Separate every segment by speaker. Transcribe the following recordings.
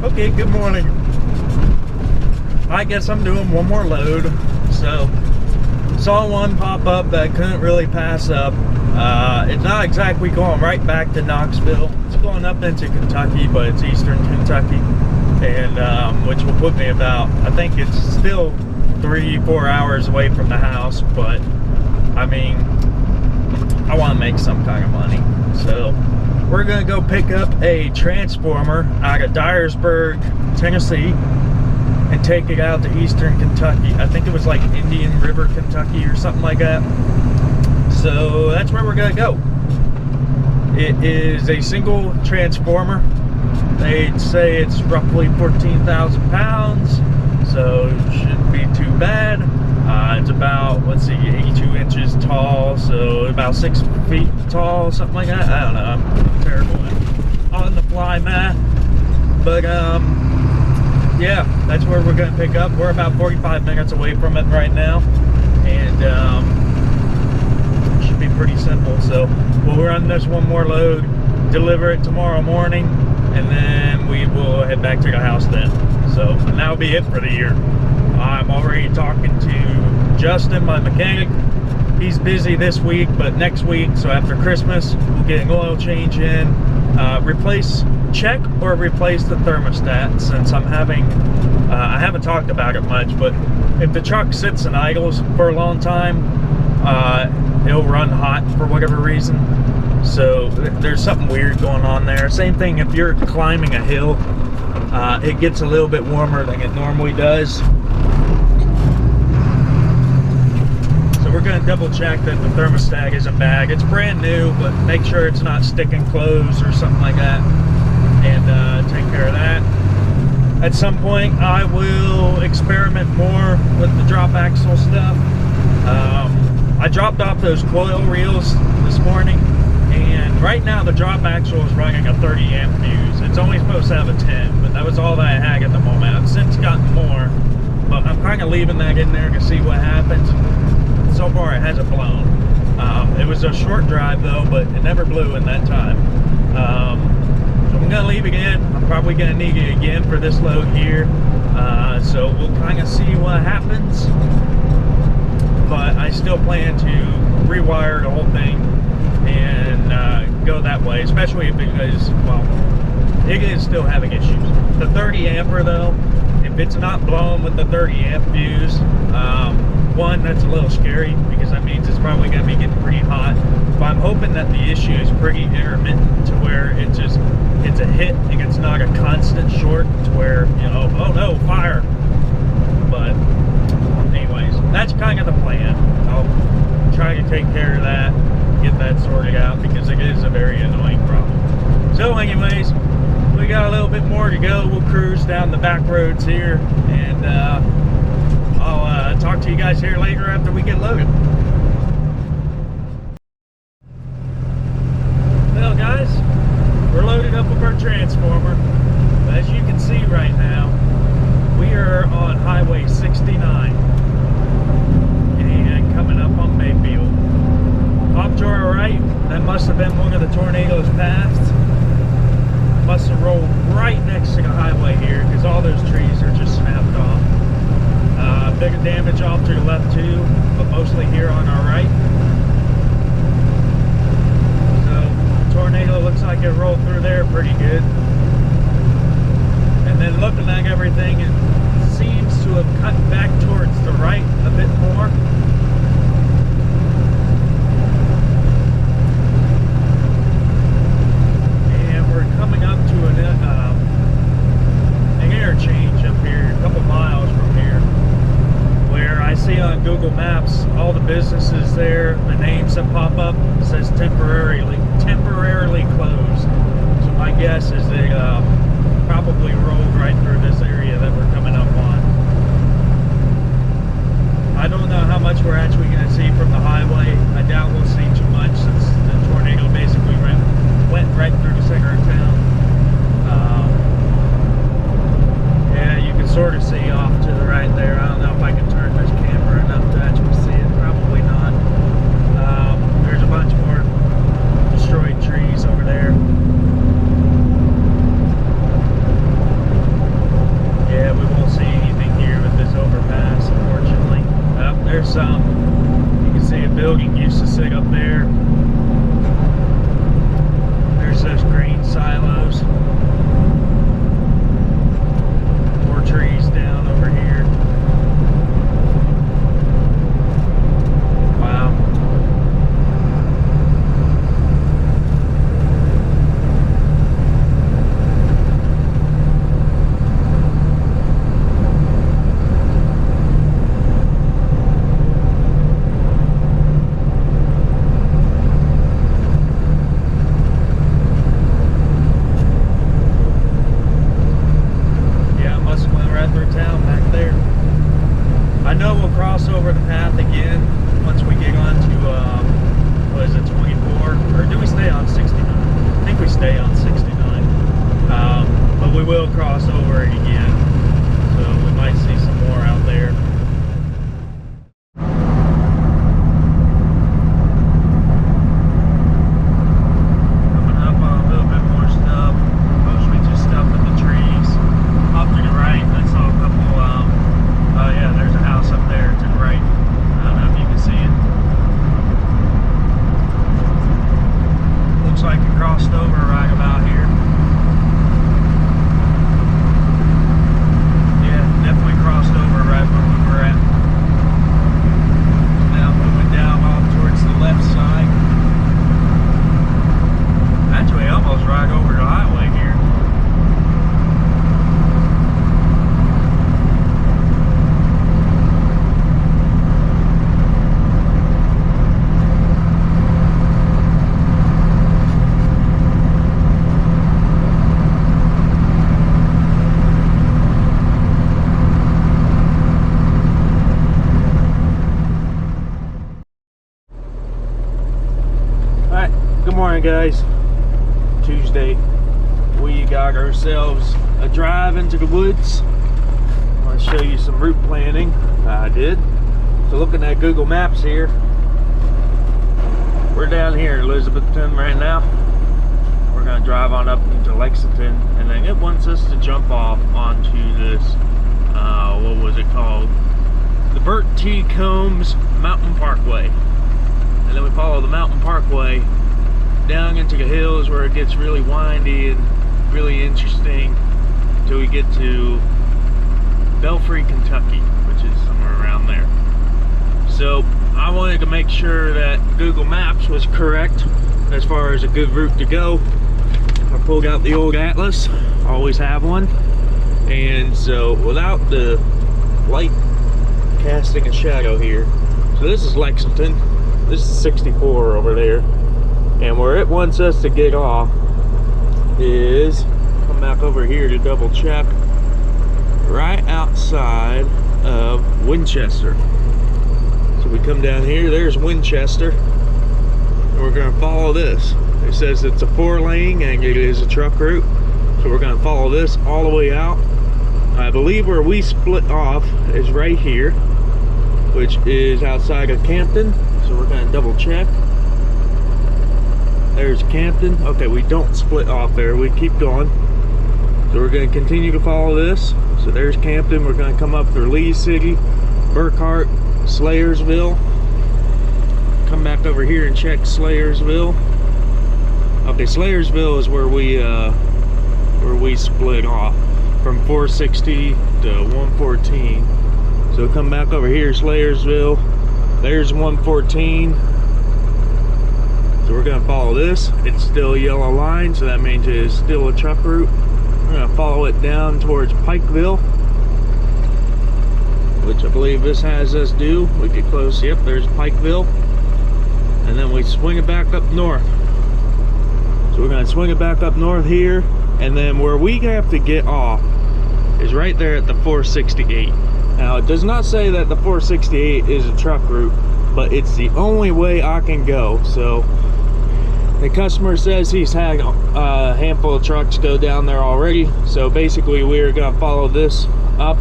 Speaker 1: Okay, good morning. I guess I'm doing one more load. So, saw one pop up that I couldn't really pass up. It's not exactly going right back to Knoxville. It's going up into Kentucky, but it's eastern Kentucky. And which will put me about, I think it's still 3-4 hours away from the house, but I mean, I want to make some kind of money. So we're gonna go pick up a transformer out of Dyersburg, Tennessee, and take it out to eastern Kentucky. I think it was like Indian River, Kentucky or something like that. So that's where we're gonna go. It is a single transformer. They'd say it's roughly 14,000 pounds, so it shouldn't be too bad. It's about, let's see, 82 inches tall, so about 6 feet tall, something like that. I don't know, I'm terrible on the fly math. But yeah, that's where we're gonna pick up. We're about 45 minutes away from it right now, and it should be pretty simple. So we'll run this one more load, deliver it tomorrow morning, and then we will head back to the house then. So that'll be it for the year. I'm already talking to Justin, my mechanic. He's busy this week, but next week, so after Christmas, we'll get an oil change in, check or replace the thermostat, since I'm having, I haven't talked about it much, but if the truck sits and idles for a long time, it'll run hot for whatever reason. So there's something weird going on there. Same thing if you're climbing a hill, it gets a little bit warmer than it normally does. So we're going to double check that the thermostat isn't bad. It's brand new, but make sure it's not sticking closed or something like that, and take care of that. At some point I will experiment more with the drop axle stuff. I dropped off those coil reels this morning, and right now the drop axle is running a 30 amp fuse. It's only supposed to have a 10, but that was all that I had at the moment. I've since gotten more, but I'm kind of leaving that in there to see what happens. So far it hasn't blown. It was a short drive though, but it never blew in that time. So I'm gonna leave it in. I'm probably gonna need it again for this load here. So we'll kind of see what happens. But I still plan to rewire the whole thing and go that way, especially because, well, it is still having issues. The 30 amper though, if it's not blown with the 30 amp fuse, one, that's a little scary because that means it's probably going to be getting pretty hot. But I'm hoping that the issue is pretty intermittent to where it's a hit and it's not a constant short to where, you know, oh no, fire. But anyways, that's kind of the plan. I'll try to take care of that, get that sorted out, because it is a very annoying problem. So anyways, we got a little bit more to go. We'll cruise down the back roads here, and I'll talk to you guys here later after we get loaded. Well guys, we're loaded up with our transformer. As you can see right now, we are on Highway 69 and coming up on Mayfield. Off to our right, that must have been one of the tornadoes passed. Must have rolled right next to the highway here because all those trees are just snapped off. Bigger damage off to the left too, but mostly here on our right. So the tornado looks like it rolled through there pretty good. And then looking at everything, it seems to have cut back towards the right a bit more. And we're coming up to an interchange up here, a couple miles from here, where I see on Google Maps all the businesses there, the names that pop up, it says temporarily closed. So my guess is they probably rolled right through this area that we're coming up on. I don't know how much we're actually going to see from the highway. I doubt we'll see too much since the tornado basically went right through the center of town. Yeah, you can sort of see off to the right there. I don't know if I can turn this camera enough to actually see it. Probably not. There's a bunch more destroyed trees over there. sig up there. There's those grain silos. More trees down over here. Wow. Over the path again once we get on to what is it, 24, or do we stay on 69? I think we stay on 69, but we will cross over it again, so we might see some more out there. Coming up on a little bit more stuff, mostly just stuff with the trees. Off to the right, I saw a couple, oh yeah, there's a house up there to the right. I don't know if you can see it. Looks like it crossed over right about here. Yeah, definitely crossed over right where we were at. Now moving down off towards the left side. Actually, almost right over the highway here. Good morning, guys. Tuesday. We got ourselves a drive into the woods. I want to show you some route planning I did. So looking at Google Maps here, we're down here in Elizabethton right now. We're going to drive on up into Lexington, and then it wants us to jump off onto this, what was it called? The Bert T. Combs Mountain Parkway. And then we follow the Mountain Parkway down into the hills where it gets really windy and really interesting until we get to Belfry, Kentucky, which is somewhere around there. So I wanted to make sure that Google Maps was correct as far as a good route to go. I pulled out the old atlas, always have one, and so without the light casting a shadow here, so this is Lexington, this is 64 over there. And where it wants us to get off is, come back over here to double check, right outside of Winchester. So we come down here, there's Winchester, and we're going to follow this. It says it's a 4-lane and it is a truck route. So we're going to follow this all the way out. I believe where we split off is right here, which is outside of Campton. So we're going to double check. There's Campton. Okay, we don't split off there. We keep going. So we're going to continue to follow this. So there's Campton. We're going to come up through Lee City, Burkhart, Slayersville. Come back over here and check Slayersville. Okay, Slayersville is where we split off from 460 to 114. So come back over here, Slayersville. There's 114. So we're going to follow this. It's still a yellow line, so that means it is still a truck route. We're going to follow it down towards Pikeville, which I believe this has us do. We get close. Yep, there's Pikeville. And then we swing it back up north. So we're going to swing it back up north here. And then where we have to get off is right there at the 468. Now, it does not say that the 468 is a truck route, but it's the only way I can go. So the customer says he's had a handful of trucks go down there already. So basically we're going to follow this up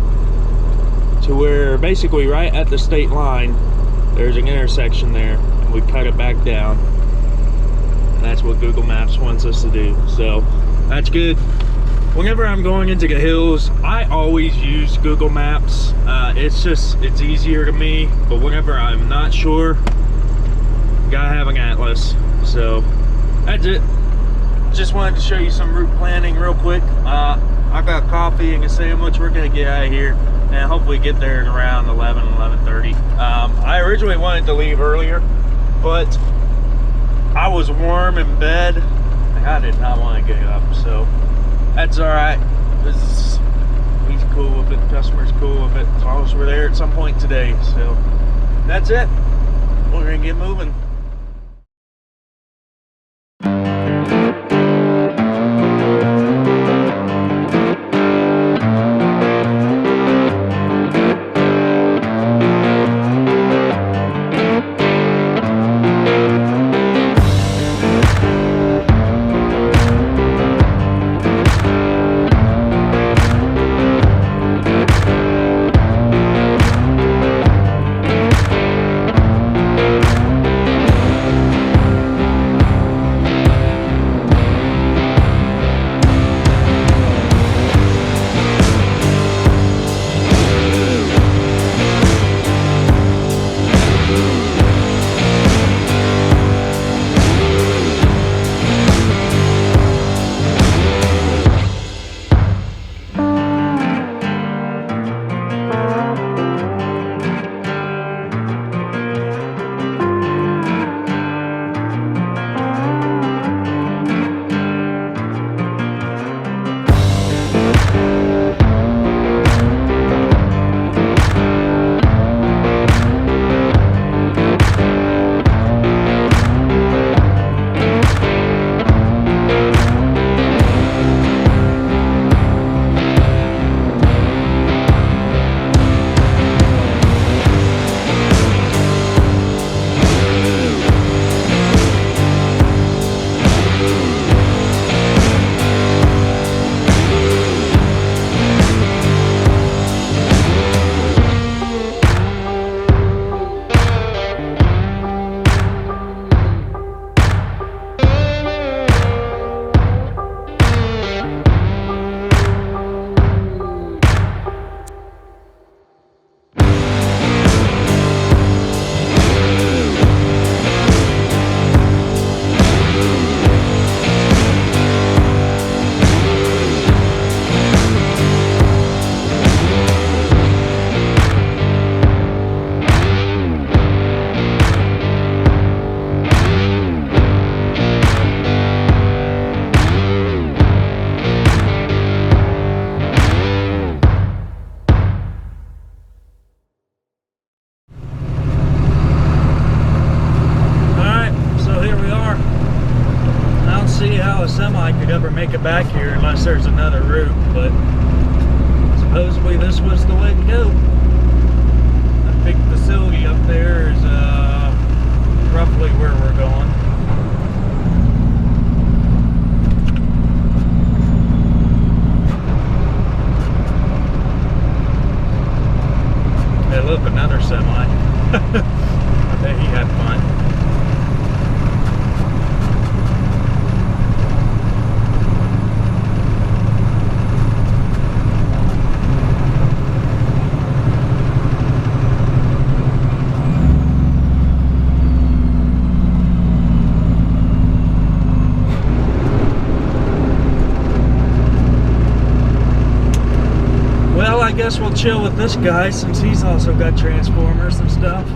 Speaker 1: to where basically right at the state line there's an intersection there, and we cut it back down. And that's what Google Maps wants us to do. So that's good. Whenever I'm going into the hills, I always use Google Maps. It's easier to me. But whenever I'm not sure, gotta have an atlas. So that's it. Just wanted to show you some route planning real quick. I got coffee and a sandwich. We're gonna get out of here and hopefully get there at around 11:30. I originally wanted to leave earlier, but I was warm in bed and I did not want to get up, so that's all right. He's cool with it, the customer's cool with it, as long as we're there at some point today. So that's it. We're gonna get moving. Make it back here unless there's another route, but supposedly this was the way to go. That big facility up there is roughly where we're going. Hey look, another semi. I bet he had fun. I guess we'll chill with this guy since he's also got transformers and stuff.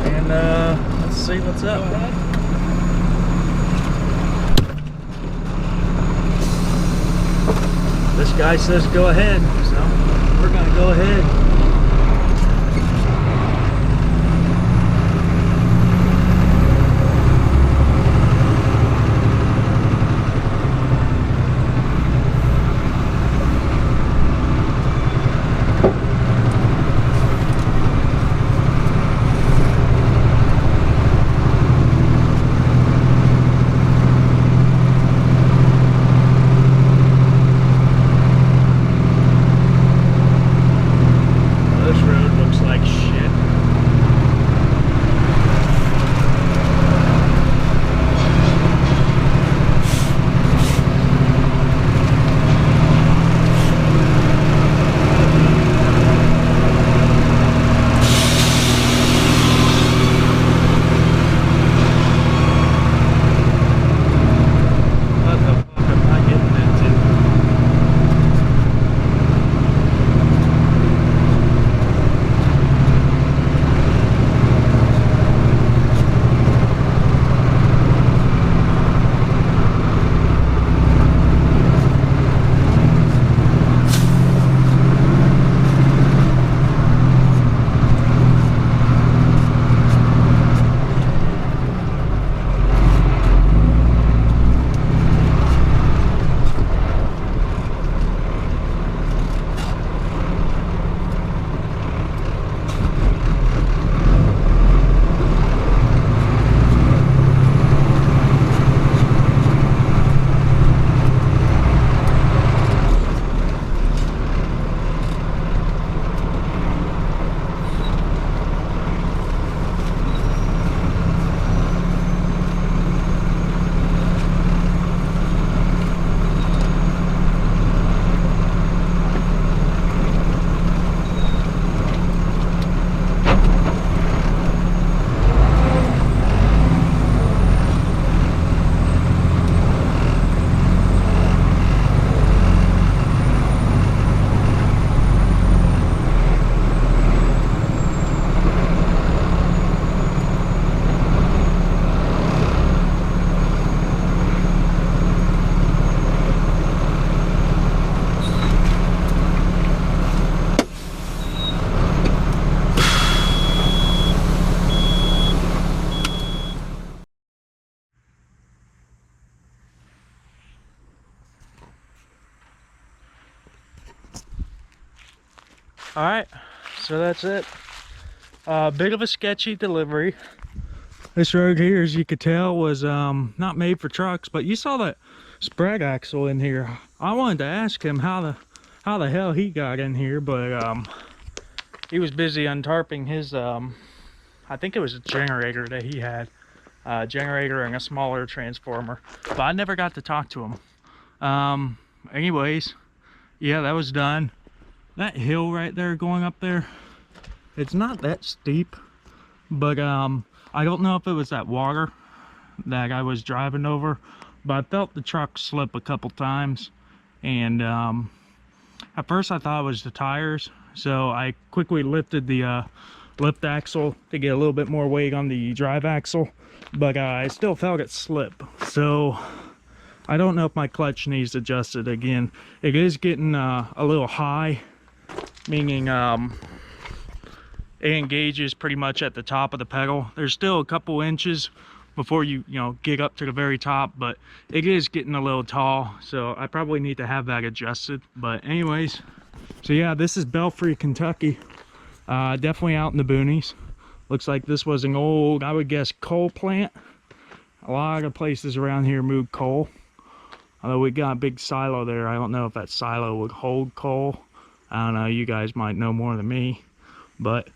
Speaker 1: And let's see what's up. This guy says go ahead, so we're gonna go ahead. All right, so that's it. Bit of a sketchy delivery. This road here, as you could tell, was not made for trucks, but you saw that spread axle in here. I wanted to ask him how the hell he got in here, but he was busy untarping his I think it was a generator that he had, generator and a smaller transformer, but I never got to talk to him. Anyways, yeah, that was done. That hill right there going up there, it's not that steep, but I don't know if it was that water that I was driving over, but I felt the truck slip a couple times, and at first I thought it was the tires, so I quickly lifted the lift axle to get a little bit more weight on the drive axle, but I still felt it slip. So I don't know if my clutch needs adjusted again. It is getting a little high, meaning it engages pretty much at the top of the pedal. There's still a couple inches before you get up to the very top, but it is getting a little tall, so I probably need to have that adjusted. But anyways, so yeah, this is Belfry, Kentucky. Definitely out in the boonies. Looks like this was an old, I would guess, coal plant. A lot of places around here move coal, although we got a big silo there. I don't know if that silo would hold coal. I don't know, you guys might know more than me, but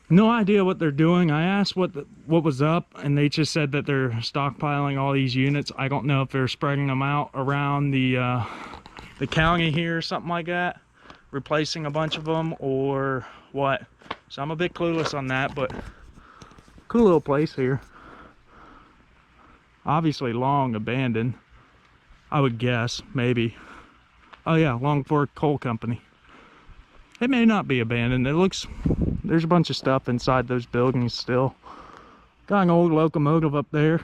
Speaker 1: no idea what they're doing. I asked what was up, and they just said that they're stockpiling all these units. I don't know if they're spreading them out around the county here or something like that, replacing a bunch of them, or what. So I'm a bit clueless on that, but cool little place here. Obviously long abandoned, I would guess, maybe. Oh yeah, Long Fork Coal Company. It may not be abandoned. It looks, there's a bunch of stuff inside those buildings still. Got an old locomotive up there.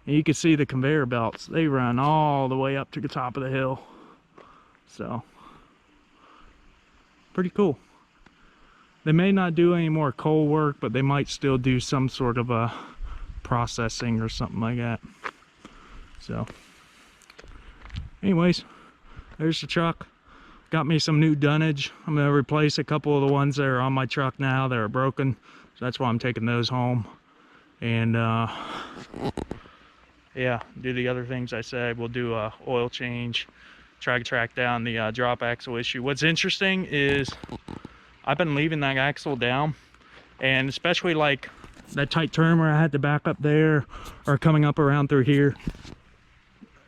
Speaker 1: And you can see the conveyor belts. They run all the way up to the top of the hill. So, pretty cool. They may not do any more coal work, but they might still do some sort of a processing or something like that. So, anyways, there's the truck. Got me some new dunnage. I'm gonna replace a couple of the ones that are on my truck now that are broken, so that's why I'm taking those home. And yeah, do the other things I said. We'll do a oil change, try to track down the drop axle issue. What's interesting is I've been leaving that axle down, and especially like that tight turn where I had to back up there, or coming up around through here.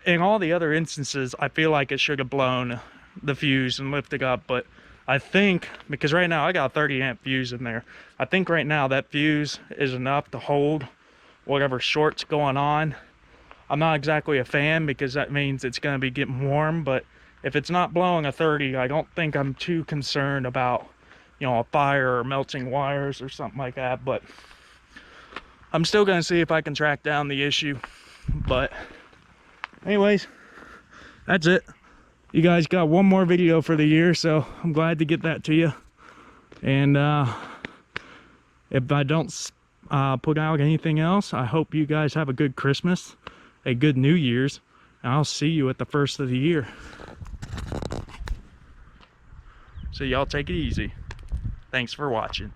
Speaker 1: In all the other instances, I feel like it should have blown the fuse and lifted up, but I think, because right now I got a 30 amp fuse in there, I think right now that fuse is enough to hold whatever short's going on. I'm not exactly a fan, because that means it's going to be getting warm, but if it's not blowing a 30, I don't think I'm too concerned about, a fire or melting wires or something like that. But I'm still going to see if I can track down the issue. But anyways, that's it. You guys got one more video for the year, so I'm glad to get that to you. And if I don't put out anything else, I hope you guys have a good Christmas, a good New Year's, and I'll see you at the first of the year. So y'all take it easy. Thanks for watching.